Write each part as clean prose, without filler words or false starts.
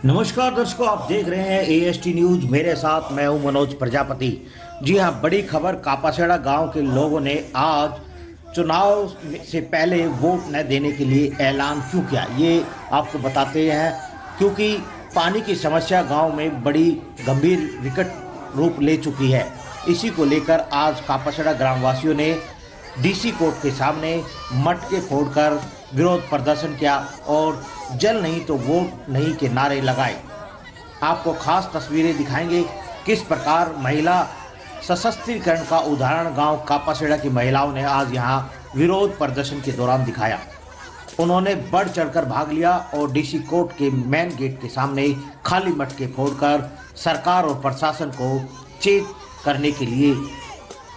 नमस्कार दर्शकों, आप देख रहे हैं एएसटी न्यूज। मेरे साथ मैं हूं मनोज प्रजापति। जी हां, बड़ी खबर। कापासेड़ा गांव के लोगों ने आज चुनाव से पहले वोट न देने के लिए ऐलान क्यों किया, ये आपको बताते हैं। क्योंकि पानी की समस्या गांव में बड़ी गंभीर विकट रूप ले चुकी है। इसी को लेकर आज कापासेड़ा ग्रामवासियों ने डीसी कोर्ट के सामने मटके फोड़कर विरोध प्रदर्शन किया और जल नहीं तो वोट नहीं के नारे लगाए। आपको खास तस्वीरें दिखाएंगे किस प्रकार महिला सशक्तिकरण का उदाहरण गांव कापासेड़ा की महिलाओं ने आज यहां विरोध प्रदर्शन के दौरान दिखाया। उन्होंने बढ़ चढ़कर भाग लिया और डीसी कोर्ट के मेन गेट के सामने खाली मटके फोड़कर सरकार और प्रशासन को चेत करने के लिए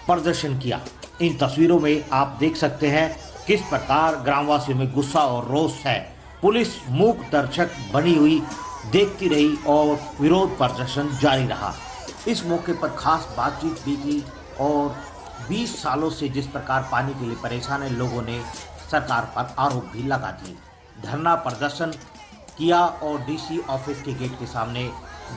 प्रदर्शन किया। इन तस्वीरों में आप देख सकते हैं किस प्रकार ग्रामवासियों में गुस्सा और रोष है। पुलिस मूक दर्शक बनी हुई देखती रही और विरोध प्रदर्शन जारी रहा। इस मौके पर खास बातचीत भी की और 20 सालों से जिस प्रकार पानी के लिए परेशान है, लोगों ने सरकार पर आरोप भी लगा दिए। धरना प्रदर्शन किया और डीसी ऑफिस के गेट के सामने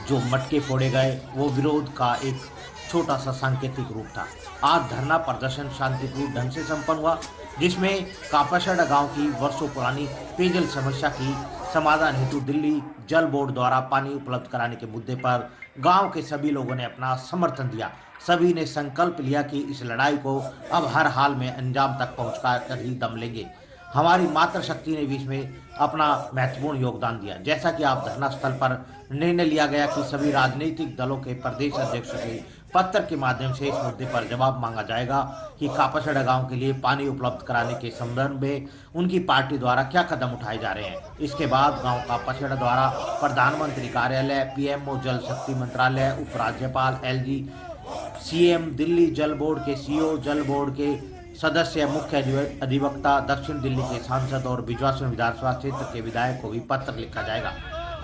जो मटके फोड़े गए वो विरोध का एक छोटा सा सांकेतिक रूप था। आज धरना प्रदर्शन शांतिपूर्ण ढंग से संपन्न हुआ, जिसमें कापासेड़ा गांव की वर्षों पुरानी पेयजल समस्या की समाधान हेतु दिल्ली जल बोर्ड द्वारा पानी उपलब्ध कराने के मुद्दे पर गांव के सभी लोगों ने अपना समर्थन दिया। सभी ने संकल्प लिया कि इस लड़ाई को अब हर हाल में अंजाम तक पहुंचकर ही दम लेंगे। हमारी मातृशक्ति ने भी इसमें अपना महत्वपूर्ण योगदान दिया। जैसा कि आप धरना स्थल पर निर्णय लिया गया कि सभी राजनीतिक दलों के प्रदेश अध्यक्षों से पत्र के माध्यम से इस मुद्दे पर जवाब मांगा जाएगा कि कापासेड़ा गांव के लिए पानी उपलब्ध कराने के संदर्भ में उनकी पार्टी द्वारा क्या कदम उठाए जा रहे हैं। इसके बाद गांव कापासेड़ा द्वारा प्रधानमंत्री कार्यालय, पीएमओ जल शक्ति मंत्रालय, उपराज्यपाल, एलजी, सीएम, दिल्ली जल बोर्ड के सीईओ, जल बोर्ड के सदस्य, मुख्य अधिवक्ता, दक्षिण दिल्ली के सांसद और बिजवासन विधानसभा क्षेत्र के विधायक को भी पत्र लिखा जाएगा।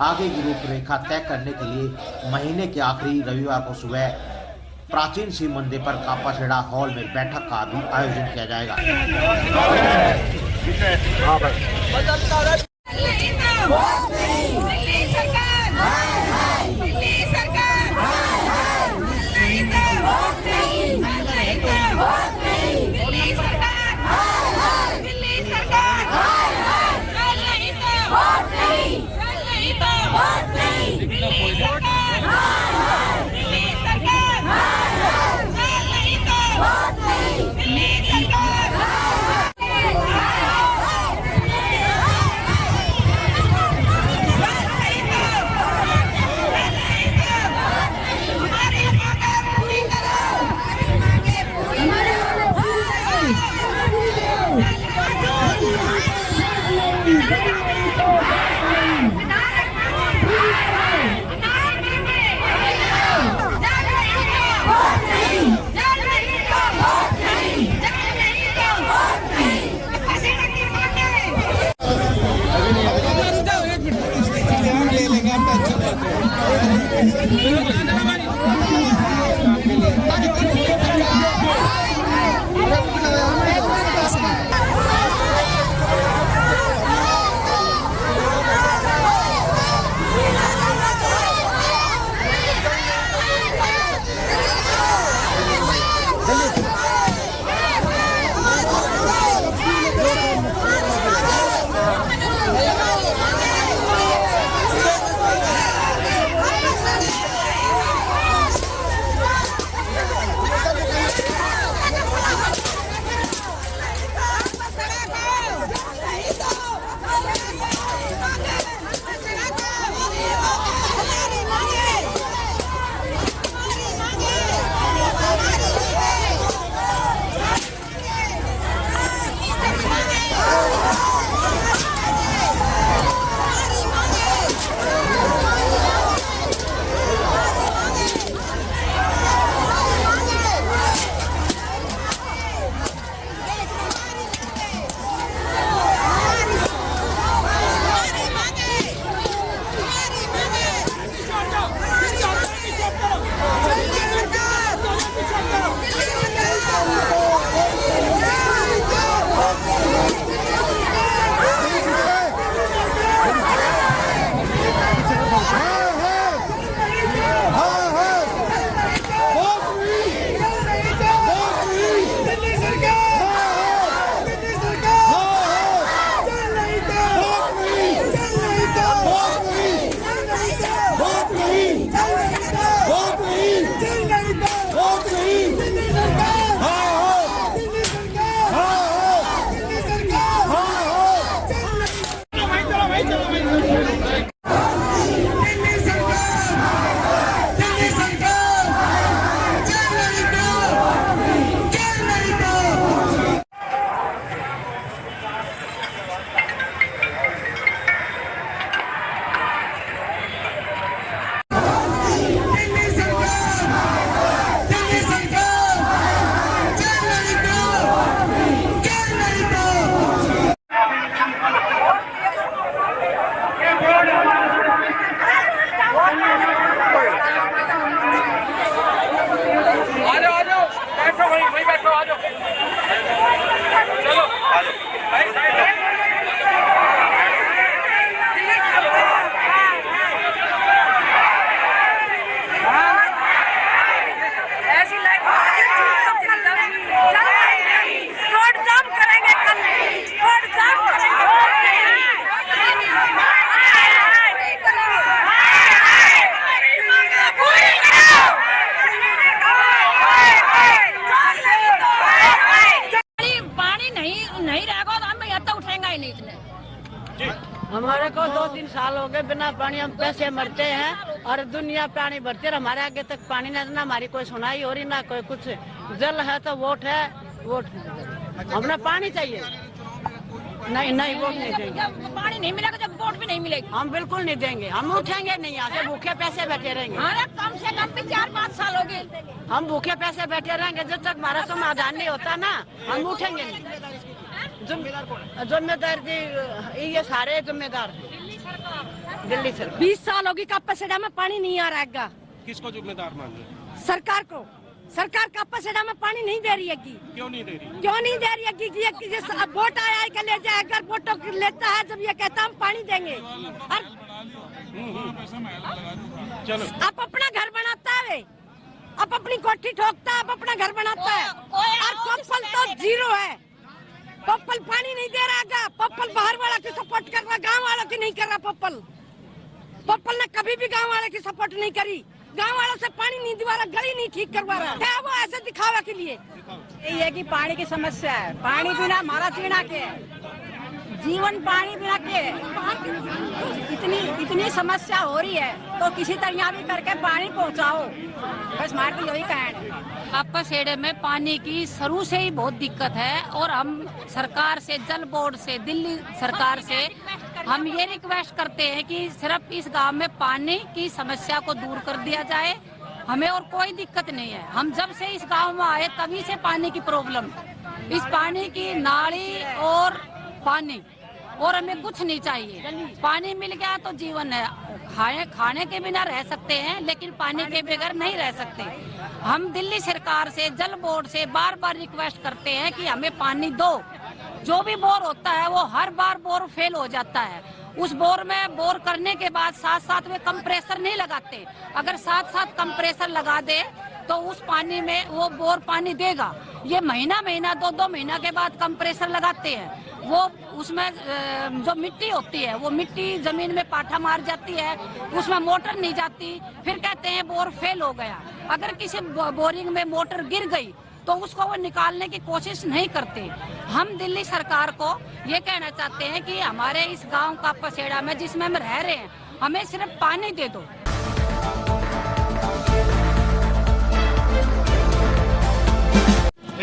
आगे की रूपरेखा तय करने के लिए महीने के आखिरी रविवार को सुबह प्राचीन शिव मंदिर पर कापासेड़ा हॉल में बैठक का भी आयोजन किया जाएगा। बिना पानी हम पैसे मरते हैं और दुनिया पानी भरती है। हमारे आगे तक पानी ना, हमारी कोई सुनाई हो रही ना कोई कुछ। जल है तो वोट है, वोट हमें पानी चाहिए। नहीं नहीं, वोट नहीं देंगे। पानी नहीं मिलेगा जब वोट भी नहीं मिलेगी। हम बिल्कुल नहीं देंगे, हम उठेंगे नहीं यहाँ से, भूखे पैसे बैठे रहेंगे। अरे कम से कम भी 4-5 साल हो गए हम भूखे पैसे बैठे रहेंगे जब तक हमारा समाधान नहीं होता ना, हम उठेंगे नहीं। जिम्मेदार जी ये सारे जिम्मेदार दिल्ली सरकार। 20 साल होगी कापासेड़ा में पानी नहीं आ रहा है। किसको जिम्मेदार मान रहे हैं? सरकार को। सरकार कापासेड़ा में पानी नहीं दे रही है। क्यों नहीं दे रही? क्यों नहीं दे रही है कि ये वोट आया है कि ले जाए, अगर वोटों लेता है जब ये कहता हम पानी देंगे। और चलो आप अपना घर बनाता है, आप अपनी कोठी ठोकता है, आप अपना घर बनाता है। और पप्पल तो 0 है। पप्पल पानी नहीं दे रहा। पप्पल बाहर वाला की सपोर्ट कर रहा, गाँव वालों की नहीं कर रहा। पप्पल ने कभी भी गाँव वाले की सपोर्ट नहीं करी। गाँव वालों से पानी नहीं दिवा रहा, गली नहीं ठीक करवा रहा है। वो ऐसे दिखावा के लिए। यही है कि पानी की समस्या है। पानी बिना हमारा जीना के है, जीवन पानी बिना के है। इतनी समस्या हो रही है तो किसी तरह भी करके पानी पहुंचाओ, बस हमारे तो यही कहना है। कापासेड़े में पानी की शुरू से ही बहुत दिक्कत है और हम सरकार से, जल बोर्ड से, दिल्ली सरकार से हम ये रिक्वेस्ट करते हैं कि सिर्फ इस गांव में पानी की समस्या को दूर कर दिया जाए। हमें और कोई दिक्कत नहीं है। हम जब से इस गांव में आए तभी से पानी की प्रॉब्लम है। इस पानी की नाली और पानी और हमें कुछ नहीं चाहिए। पानी मिल गया तो जीवन है। खाने के बिना रह सकते हैं लेकिन पानी के बगैर नहीं रह सकते। हम दिल्ली सरकार से, जल बोर्ड से बार बार रिक्वेस्ट करते हैं कि हमें पानी दो। जो भी बोर होता है वो हर बार बोर फेल हो जाता है। उस बोर में बोर करने के बाद साथ साथ में कंप्रेसर नहीं लगाते। अगर साथ साथ कंप्रेसर लगा दे तो उस पानी में वो बोर पानी देगा। ये महीना 2 महीना के बाद कंप्रेसर लगाते हैं। वो उसमें जो मिट्टी होती है वो मिट्टी जमीन में पाठा मार जाती है, उसमें मोटर नहीं जाती। फिर कहते हैं बोर फेल हो गया। अगर किसी बोरिंग में मोटर गिर गई तो उसको वो निकालने की कोशिश नहीं करते। हम दिल्ली सरकार को ये कहना चाहते हैं कि हमारे इस गांव कापासेड़ा में जिसमें हम रह रहे हैं, हमें सिर्फ पानी दे दो।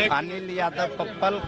अनिल यादव पप्पल।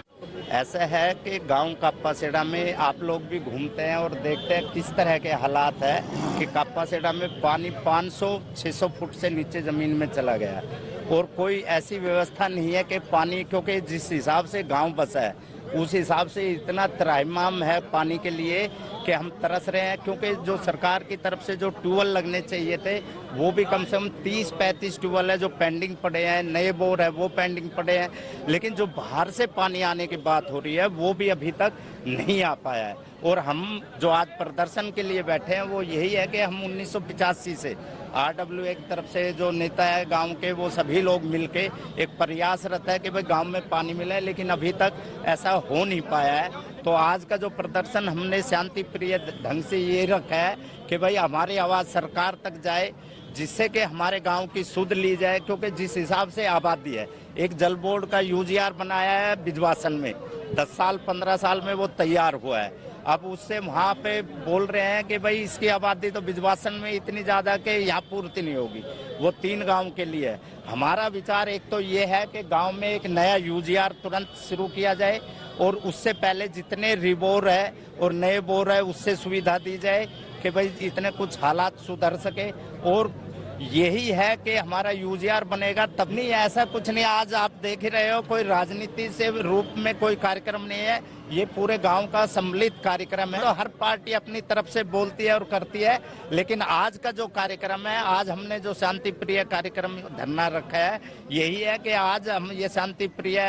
ऐसा है कि गांव कापासेड़ा में आप लोग भी घूमते हैं और देखते हैं किस तरह के हालात है कि कापासेड़ा में पानी 500-600 फुट से नीचे जमीन में चला गया है और कोई ऐसी व्यवस्था नहीं है कि पानी, क्योंकि जिस हिसाब से गांव बसा है उस हिसाब से इतना त्राहिमाम है पानी के लिए कि हम तरस रहे हैं। क्योंकि जो सरकार की तरफ से जो ट्यूबवेल लगने चाहिए थे वो भी कम से कम 30-35 ट्यूबवेल है जो पेंडिंग पड़े हैं, नए बोर है वो पेंडिंग पड़े हैं। लेकिन जो बाहर से पानी आने की बात हो रही है वो भी अभी तक नहीं आ पाया है। और हम जो आज प्रदर्शन के लिए बैठे हैं वो यही है कि हम 1985 से RWA की तरफ से जो नेता है गांव के वो सभी लोग मिलके एक प्रयास रहता है कि भाई गांव में पानी मिले, लेकिन अभी तक ऐसा हो नहीं पाया है। तो आज का जो प्रदर्शन हमने शांति प्रिय ढंग से ये रखा है कि भाई हमारी आवाज़ सरकार तक जाए, जिससे कि हमारे गांव की सुध ली जाए। क्योंकि जिस हिसाब से आबादी है, एक जल बोर्ड का UGR बनाया है बिजवासन में, 10 साल 15 साल में वो तैयार हुआ है। अब उससे वहाँ पे बोल रहे हैं कि भाई इसकी आबादी तो बिजवासन में इतनी ज़्यादा कि यहाँ पूर्ति नहीं होगी, वो 3 गांव के लिए है। हमारा विचार एक तो ये है कि गांव में एक नया UGR तुरंत शुरू किया जाए और उससे पहले जितने रिबोर है और नए बोर है उससे सुविधा दी जाए कि भाई इतने कुछ हालात सुधर सके। और यही है कि हमारा UGR बनेगा तब नहीं, ऐसा कुछ नहीं। आज आप देख ही रहे हो कोई राजनीति से रूप में कोई कार्यक्रम नहीं है, ये पूरे गांव का सम्मिलित कार्यक्रम है। तो हर पार्टी अपनी तरफ से बोलती है और करती है, लेकिन आज का जो कार्यक्रम है, आज हमने जो शांति प्रिय कार्यक्रम धरना रखा है, यही है कि आज हम ये शांति प्रिय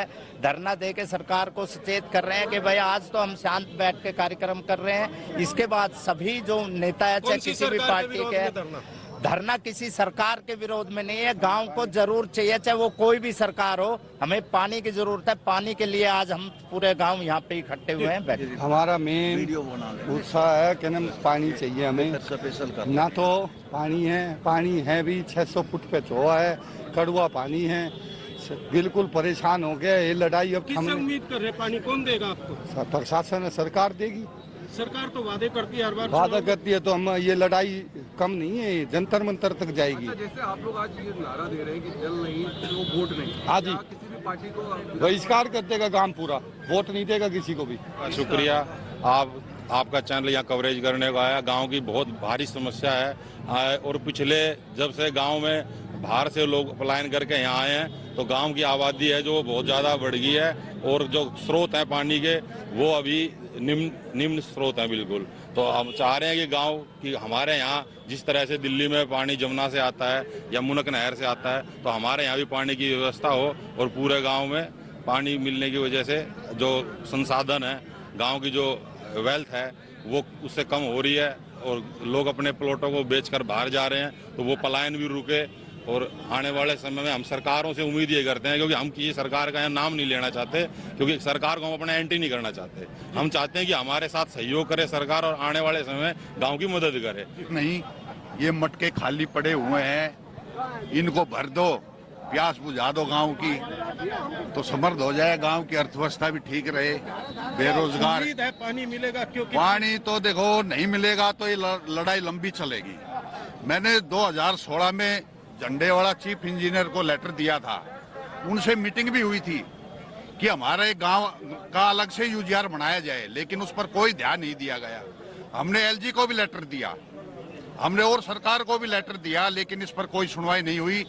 धरना दे के सरकार को सचेत कर रहे हैं कि भाई आज तो हम शांत बैठ के कार्यक्रम कर रहे हैं। इसके बाद सभी जो नेता है चाहे किसी भी पार्टी के, धरना किसी सरकार के विरोध में नहीं है। गांव को जरूर चाहिए, चाहे वो कोई भी सरकार हो, हमें पानी की जरूरत है। पानी के लिए आज हम पूरे गांव यहाँ पे इकट्ठे हुए हैं बैठे। हमारा मेन उत्साह है कि पानी चाहिए हमें, ना तो पानी है भी 600 फुट पे चोआ है, कड़वा पानी है, बिल्कुल परेशान हो गया। ये लड़ाई अब किससे उम्मीद कर रहे हैं? पानी कौन देगा आपको? प्रशासन सरकार देगी। सरकार तो वादे करती है हर बार। वादा करती है तो हम ये लड़ाई कम नहीं है, ये जंतर मंतर तक जाएगी। जैसे आप लोग आज ये नारा दे रहे हैं कि जल नहीं तो वोट नहीं, हाँ जी, किसी भी पार्टी को बहिष्कार कर देगा काम पूरा, वोट नहीं देगा किसी को भी। शुक्रिया आपका चैनल यहाँ कवरेज करने को आया। गांव की बहुत भारी समस्या है और पिछले जब से गांव में बाहर से लोग पलायन करके यहाँ आए हैं तो गांव की आबादी है जो बहुत ज़्यादा बढ़ गई है और जो स्रोत हैं पानी के वो अभी निम्न स्रोत हैं बिल्कुल। तो हम चाह रहे हैं कि गांव की हमारे यहाँ जिस तरह से दिल्ली में पानी जमुना से आता है या मुनक नहर से आता है तो हमारे यहाँ भी पानी की व्यवस्था हो और पूरे गाँव में पानी मिलने की वजह से जो संसाधन है गाँव की जो वेल्थ है वो उससे कम हो रही है और लोग अपने प्लॉटों को बेचकर बाहर जा रहे हैं तो वो पलायन भी रुके। और आने वाले समय में हम सरकारों से उम्मीद ये करते हैं, क्योंकि हम किसी सरकार का यहाँ नाम नहीं लेना चाहते, क्योंकि सरकार को हम अपना एंटी नहीं करना चाहते। हम चाहते हैं कि हमारे साथ सहयोग करे सरकार और आने वाले समय में गाँव की मदद करे। नहीं, ये मटके खाली पड़े हुए हैं, इनको भर दो, प्यास बुझा दो गांव की, तो समृद्ध हो जाए, गांव की अर्थव्यवस्था भी ठीक रहे। बेरोजगार उम्मीद है पानी मिलेगा, क्योंकि पानी तो देखो नहीं मिलेगा तो ये लड़ाई लंबी चलेगी। मैंने 2016 में झंडेवाड़ा चीफ इंजीनियर को लेटर दिया था, उनसे मीटिंग भी हुई थी कि हमारे गांव का अलग से यूजीआर बनाया जाए, लेकिन उस पर कोई ध्यान नहीं दिया गया। हमने एलजी को भी लेटर दिया, हमने और सरकार को भी लेटर दिया, लेकिन इस पर कोई सुनवाई नहीं हुई।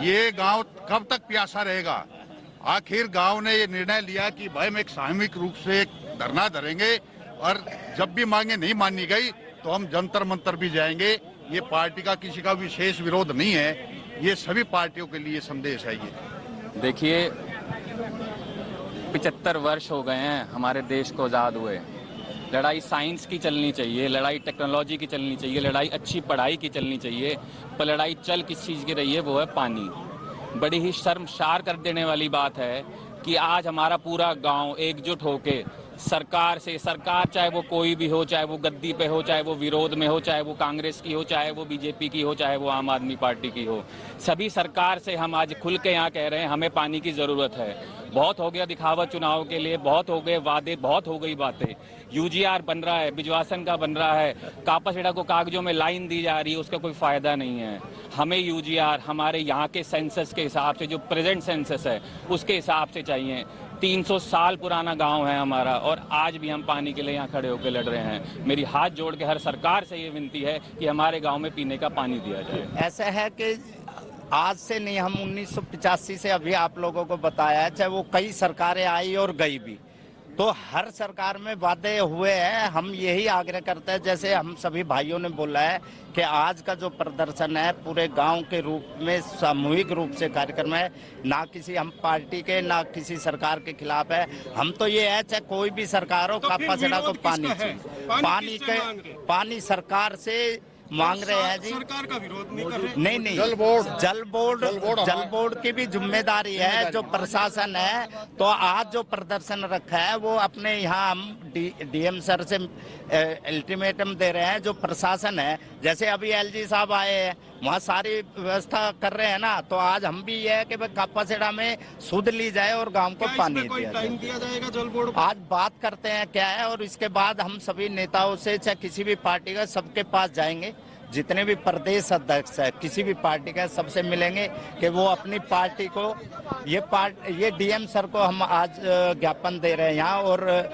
ये गांव कब तक प्यासा रहेगा? आखिर गांव ने ये निर्णय लिया कि भाई हम एक सामूहिक रूप से एक धरना धरेंगे और जब भी मांगे नहीं मानी गई तो हम जंतर मंतर भी जाएंगे। ये पार्टी का किसी का विशेष विरोध नहीं है, ये सभी पार्टियों के लिए संदेश है। ये देखिए 75 वर्ष हो गए हैं हमारे देश को आज़ाद हुए। लड़ाई साइंस की चलनी चाहिए, लड़ाई टेक्नोलॉजी की चलनी चाहिए, लड़ाई अच्छी पढ़ाई की चलनी चाहिए, पर लड़ाई चल किस चीज़ की रही है, वो है पानी। बड़ी ही शर्मसार कर देने वाली बात है कि आज हमारा पूरा गांव एकजुट होके सरकार से, सरकार चाहे वो कोई भी हो, चाहे वो गद्दी पे हो, चाहे वो विरोध में हो, चाहे वो कांग्रेस की हो, चाहे वो बीजेपी की हो, चाहे वो आम आदमी पार्टी की हो, सभी सरकार से हम आज खुल के यहाँ कह रहे हैं हमें पानी की ज़रूरत है। बहुत हो गया दिखावा चुनाव के लिए, बहुत हो गए वादे, बहुत हो गई बातें। यूजीआर बन रहा है, बिजवासन का बन रहा है, कापासेड़ा को कागजों में लाइन दी जा रही है, उसका कोई फायदा नहीं है। हमें यूजीआर हमारे यहाँ के सेंसस के हिसाब से, जो प्रेजेंट सेंसस है उसके हिसाब से चाहिए। 300 साल पुराना गांव है हमारा और आज भी हम पानी के लिए यहाँ खड़े होकर लड़ रहे हैं। मेरी हाथ जोड़ के हर सरकार से ये विनती है कि हमारे गांव में पीने का पानी दिया जाए। ऐसा है कि आज से नहीं, हम 1985 से अभी आप लोगों को बताया है, चाहे वो कई सरकारें आई और गई भी, तो हर सरकार में वादे हुए हैं। हम यही आग्रह करते हैं, जैसे हम सभी भाइयों ने बोला है कि आज का जो प्रदर्शन है पूरे गांव के रूप में सामूहिक रूप से कार्यक्रम है, ना किसी हम पार्टी के ना किसी सरकार के खिलाफ है। हम तो ये है चाहे कोई भी सरकार हो, कापासेड़ा को पानी चाहिए। पानी सरकार से मांग रहे हैं जी, सरकार का विरोध नहीं कर रहे। नहीं, जल बोर्ड की भी जिम्मेदारी है, जो प्रशासन है। तो आज जो प्रदर्शन रखा है वो अपने यहाँ हम डीएम सर से अल्टीमेटम दे रहे हैं। जो प्रशासन है, जैसे अभी एलजी साहब आए हैं, वहाँ सारी व्यवस्था कर रहे हैं ना, तो आज हम भी ये है कि भाई कापासेड़ा में सुध ली जाए और गांव को पानी दिया जाएगा जल बोर्ड। आज बात करते हैं क्या है, और इसके बाद हम सभी नेताओं से, चाहे किसी भी पार्टी का, सबके पास जाएंगे। जितने भी प्रदेश अध्यक्ष है किसी भी पार्टी का, सबसे मिलेंगे कि वो अपनी पार्टी को, ये डीएम सर को हम आज ज्ञापन दे रहे हैं यहाँ, और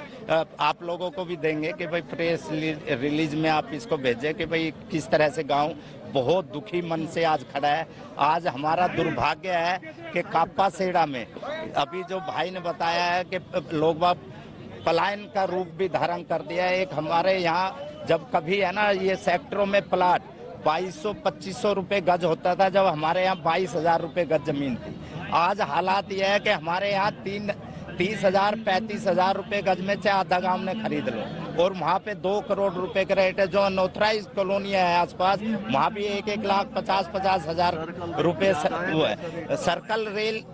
आप लोगों को भी देंगे कि भाई प्रेस रिलीज में आप इसको भेजें कि भाई किस तरह से गांव बहुत दुखी मन से आज खड़ा है। आज हमारा दुर्भाग्य है कि कापासेड़ा में अभी जो भाई ने बताया है कि लोग पलायन का रूप भी धारण कर दिया है। एक हमारे यहाँ जब कभी है ना, ये सेक्टरों में प्लाट 2200-2500 रुपए गज होता था, जब हमारे यहाँ 22,000 रुपए गज जमीन थी। आज हालात ये है कि हमारे यहाँ 30,000-35,000 रुपए गज में चाहे आधा गांव ने खरीद लो, और वहाँ पे 2 करोड़ रुपए का रेट है। जो अनऑथराइज कॉलोनी है आसपास, वहाँ भी 1-1 लाख 50-50 हजार रुपए वो है। सर्कल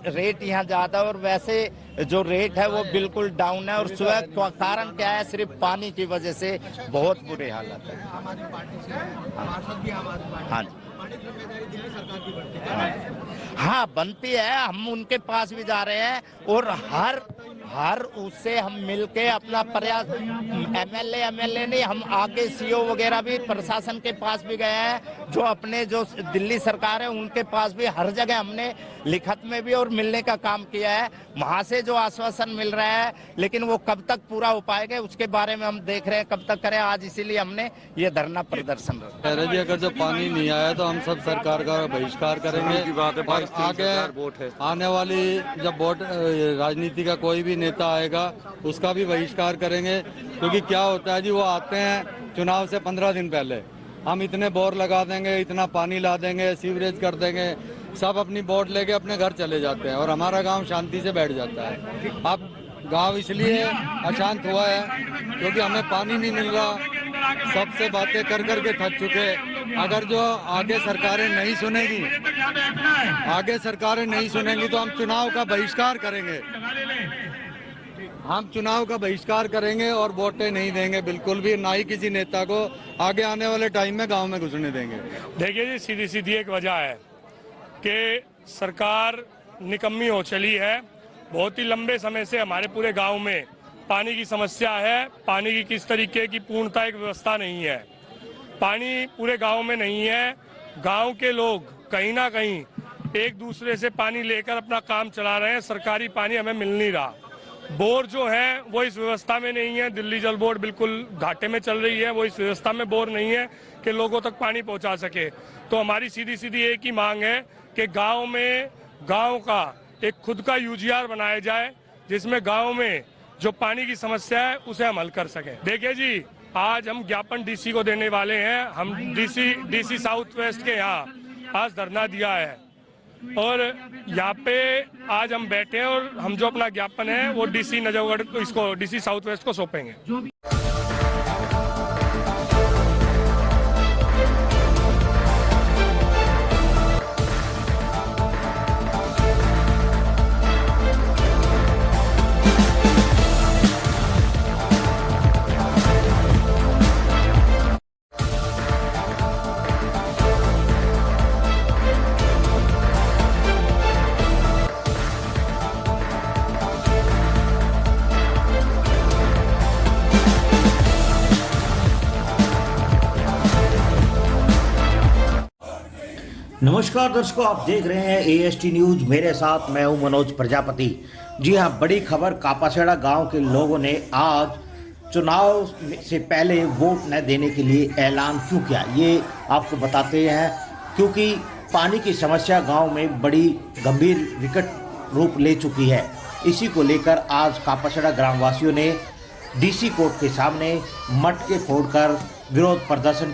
रेट यहाँ ज्यादा, और वैसे जो रेट है वो बिल्कुल डाउन है। और सुबह का कारण क्या है, सिर्फ पानी की वजह से बहुत बुरे हालत है। हाँ जी, हाँ बनती है, हम उनके पास भी जा रहे हैं, और हर हर उससे हम मिलके अपना प्रयास, एमएलए नहीं, हम आगे सीओ वगैरह भी प्रशासन के पास भी गए हैं, जो अपने जो दिल्ली सरकार है उनके पास भी हर जगह हमने लिखत में भी और मिलने का काम किया है। वहां से जो आश्वासन मिल रहा है, लेकिन वो कब तक पूरा हो पाएगा उसके बारे में हम देख रहे हैं, कब तक करें। आज इसीलिए हमने ये धरना प्रदर्शन रखा। अगर जो पानी नहीं आया तो हम सब सरकार का बहिष्कार करेंगे। आगे आने वाली जब वोट राजनीति का कोई भी नेता आएगा उसका भी बहिष्कार करेंगे, क्योंकि क्या होता है जी, वो आते हैं चुनाव से 15 दिन पहले, हम इतने बोर लगा देंगे, इतना पानी ला देंगे, सीवरेज कर देंगे, सब अपनी बोट लेके अपने घर चले जाते हैं और हमारा गांव शांति से बैठ जाता है। अब गांव इसलिए अशांत हुआ है क्योंकि हमें पानी नहीं मिल रहा, सबसे बातें कर करके थक चुके। अगर जो आगे सरकारें नहीं सुनेंगी तो हम चुनाव का बहिष्कार करेंगे। हम चुनाव का बहिष्कार करेंगे और वोटें नहीं देंगे बिल्कुल भी, ना ही किसी नेता को आगे आने वाले टाइम में गांव में घुसने देंगे। देखिए जी, सीधी सीधी एक वजह है कि सरकार निकम्मी हो चली है। बहुत ही लंबे समय से हमारे पूरे गांव में पानी की समस्या है। पानी की किस तरीके की पूर्णता एक व्यवस्था नहीं है, पानी पूरे गांव में नहीं है। गांव के लोग कहीं ना कहीं एक दूसरे से पानी लेकर अपना काम चला रहे हैं, सरकारी पानी हमें मिल नहीं रहा। बोर जो है वो इस व्यवस्था में नहीं है, दिल्ली जल बोर्ड बिल्कुल घाटे में चल रही है, वो इस व्यवस्था में बोर नहीं है कि लोगों तक पानी पहुंचा सके। तो हमारी सीधी सीधी एक ही मांग है कि गांव में गांव का एक खुद का यूजीआर बनाया जाए, जिसमें गांव में जो पानी की समस्या है उसे हम हल कर सकें। देखिए जी, आज हम ज्ञापन डीसी को देने वाले हैं। हम डीसी साउथ वेस्ट के यहाँ आज धरना दिया है और यहाँ पे आज हम बैठे हैं और हम जो अपना ज्ञापन है वो डीसी नजफगढ़ को, इसको डीसी साउथ वेस्ट को सौंपेंगे। नमस्कार दर्शकों, आप देख रहे हैं एएसटी न्यूज, मेरे साथ मैं हूं मनोज प्रजापति। जी हां, बड़ी खबर, कापासेड़ा गांव के लोगों ने आज चुनाव से पहले वोट न देने के लिए ऐलान क्यों किया, ये आपको बताते हैं। क्योंकि पानी की समस्या गांव में बड़ी गंभीर विकट रूप ले चुकी है। इसी को लेकर आज कापासेड़ा ग्रामवासियों ने डीसी कोर्ट के सामने मटके फोड़कर विरोध प्रदर्शन